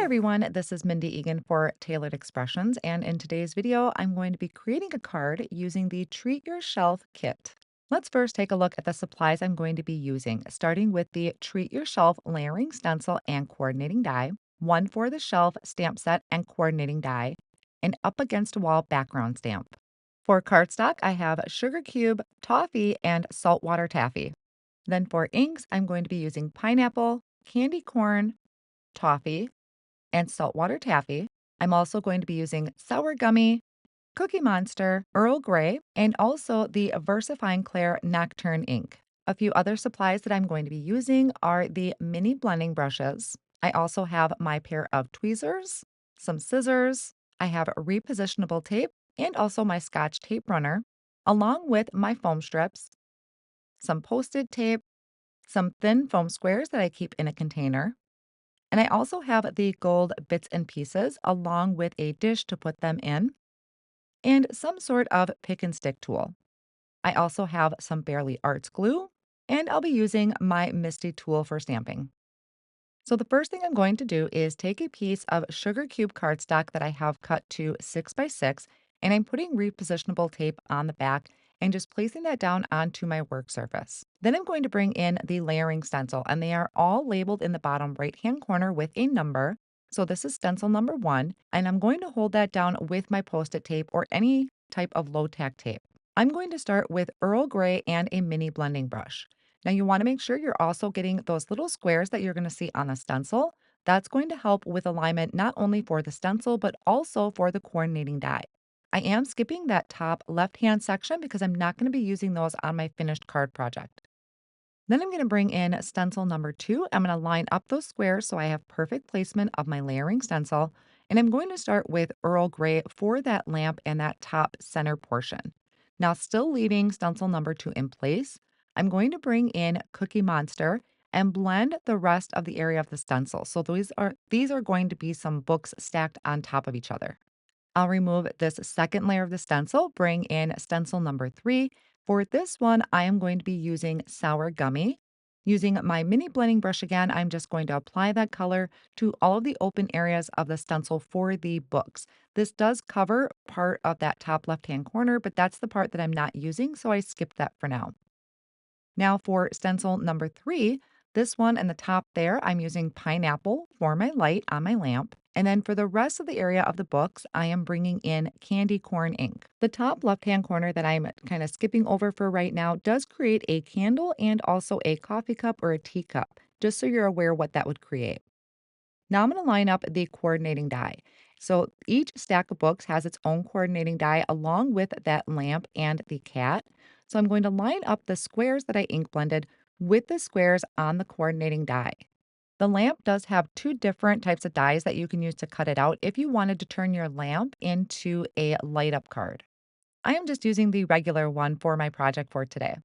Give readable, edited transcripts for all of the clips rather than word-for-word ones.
everyone, this is Mindy Eggen for Tailored Expressions, and in today's video, I'm going to be creating a card using the Treat Your Shelf kit. Let's first take a look at the supplies I'm going to be using, starting with the Treat Your Shelf layering stencil and coordinating die, one for the shelf stamp set and coordinating die, an up against a wall background stamp. For cardstock, I have sugar cube, toffee, and saltwater taffy. Then for inks, I'm going to be using pineapple, candy corn, toffee, and saltwater taffy. I'm also going to be using sour gummy, Cookie Monster, Earl Grey, and also the Versifying Clair Nocturne ink. A few other supplies that I'm going to be using are the mini blending brushes. I also have my pair of tweezers, some scissors, I have repositionable tape, and also my Scotch tape runner, along with my foam strips, some Post-it tape, some thin foam squares that I keep in a container, and I also have the gold bits and pieces along with a dish to put them in and some sort of pick and stick tool. I also have some Barely Arts glue, and I'll be using my Misty tool for stamping. So the first thing I'm going to do is take a piece of sugar cube cardstock that I have cut to 6 by 6, and I'm putting repositionable tape on the back and just placing that down onto my work surface. Then I'm going to bring in the layering stencil, and they are all labeled in the bottom right-hand corner with a number. So this is stencil number 1, and I'm going to hold that down with my Post-it tape or any type of low-tack tape. I'm going to start with Earl Grey and a mini blending brush. Now you want to make sure you're also getting those little squares that you're going to see on the stencil. That's going to help with alignment not only for the stencil, but also for the coordinating die. I am skipping that top left-hand section because I'm not going to be using those on my finished card project. Then I'm going to bring in stencil number 2. I'm going to line up those squares so I have perfect placement of my layering stencil. And I'm going to start with Earl Grey for that lamp and that top center portion. Now, still leaving stencil number 2 in place, I'm going to bring in Cookie Monster and blend the rest of the area of the stencil. So these are going to be some books stacked on top of each other. I'll remove this second layer of the stencil, bring in stencil number 3. For this one, I am going to be using sour gummy. Using my mini blending brush again, I'm just going to apply that color to all of the open areas of the stencil for the books. This does cover part of that top left-hand corner, but that's the part that I'm not using, so I skipped that for now. Now for stencil number 3, this one in the top there, I'm using pineapple for my light on my lamp. And then for the rest of the area of the books, I am bringing in candy corn ink. The top left-hand corner that I'm kind of skipping over for right now does create a candle and also a coffee cup or a teacup, just so you're aware what that would create. Now I'm going to line up the coordinating die. So each stack of books has its own coordinating die along with that lamp and the cat. So I'm going to line up the squares that I ink blended with the squares on the coordinating die. The lamp does have two different types of dies that you can use to cut it out if you wanted to turn your lamp into a light up card. I am just using the regular one for my project for today.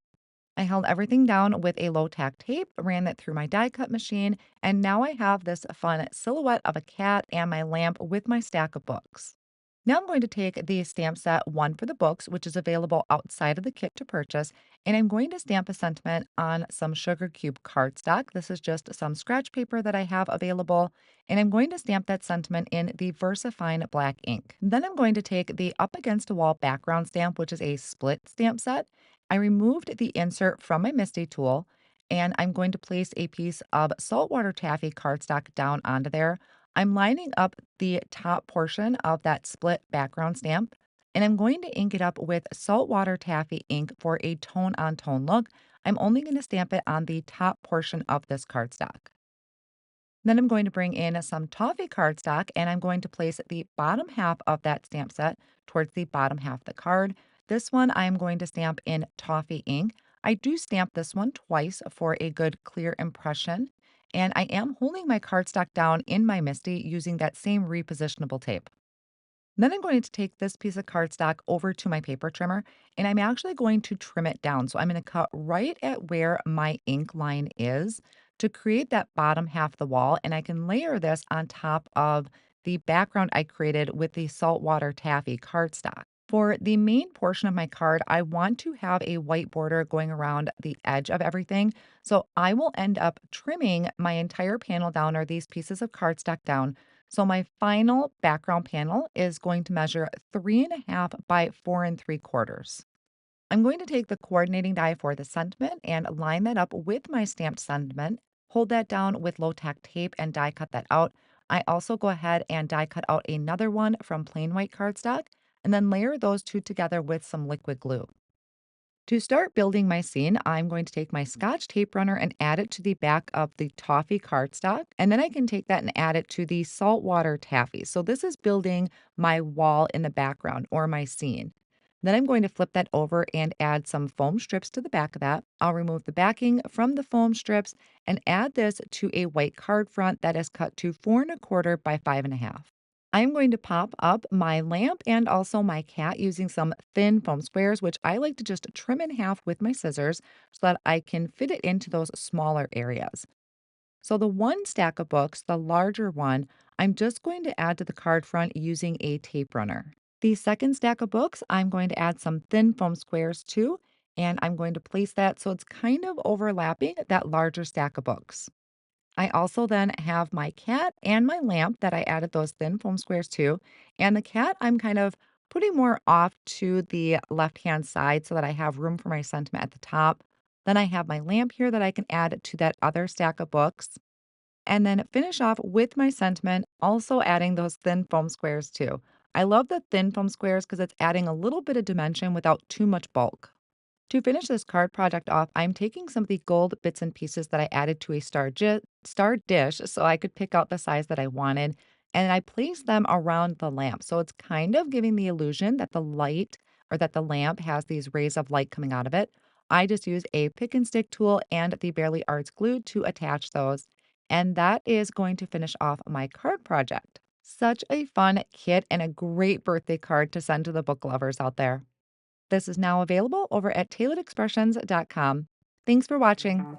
I held everything down with a low tack tape, ran it through my die cut machine, and now I have this fun silhouette of a cat and my lamp with my stack of books. Now I'm going to take the stamp set one for the books, which is available outside of the kit to purchase, and I'm going to stamp a sentiment on some sugar cube cardstock. This is just some scratch paper that I have available, and I'm going to stamp that sentiment in the VersaFine black ink. Then I'm going to take the Up Against a Wall background stamp, which is a split stamp set. I removed the insert from my Misty tool, and I'm going to place a piece of saltwater taffy cardstock down onto there. I'm lining up the top portion of that split background stamp, and I'm going to ink it up with saltwater taffy ink for a tone on tone look. I'm only going to stamp it on the top portion of this cardstock. Then I'm going to bring in some toffee cardstock and I'm going to place the bottom half of that stamp set towards the bottom half of the card. This one I am going to stamp in toffee ink. I do stamp this one twice for a good clear impression. And I am holding my cardstock down in my Misty using that same repositionable tape. Then I'm going to take this piece of cardstock over to my paper trimmer and I'm actually going to trim it down. So I'm going to cut right at where my ink line is to create that bottom half of the wall. And I can layer this on top of the background I created with the saltwater taffy cardstock. For the main portion of my card, I want to have a white border going around the edge of everything. So I will end up trimming my entire panel down or these pieces of cardstock down So my final background panel is going to measure 3.5 by 4 3/4. I'm going to take the coordinating die for the sentiment and line that up with my stamped sentiment, hold that down with low tack tape and die cut that out. I also go ahead and die cut out another one from plain white cardstock and then layer those two together with some liquid glue. To start building my scene, I'm going to take my Scotch tape runner and add it to the back of the toffee cardstock. And then I can take that and add it to the saltwater taffy. So this is building my wall in the background or my scene. Then I'm going to flip that over and add some foam strips to the back of that. I'll remove the backing from the foam strips and add this to a white card front that is cut to 4 1/4 by 5 1/2. I'm going to pop up my lamp and also my cat using some thin foam squares, which I like to just trim in half with my scissors so that I can fit it into those smaller areas. So the one stack of books, the larger one, I'm just going to add to the card front using a tape runner. The second stack of books, I'm going to add some thin foam squares too, and I'm going to place that so it's kind of overlapping that larger stack of books. I also then have my cat and my lamp that I added those thin foam squares to. And the cat, I'm kind of putting more off to the left-hand side so that I have room for my sentiment at the top. Then I have my lamp here that I can add to that other stack of books. And then finish off with my sentiment, also adding those thin foam squares too. I love the thin foam squares because it's adding a little bit of dimension without too much bulk. To finish this card project off, I'm taking some of the gold bits and pieces that I added to a star dish so I could pick out the size that I wanted, and I placed them around the lamp. So it's kind of giving the illusion that the light or that the lamp has these rays of light coming out of it. I just use a pick and stick tool and the Barely Arts glue to attach those, and that is going to finish off my card project. Such a fun kit and a great birthday card to send to the book lovers out there. This is now available over at tailoredexpressions.com. Thanks for watching.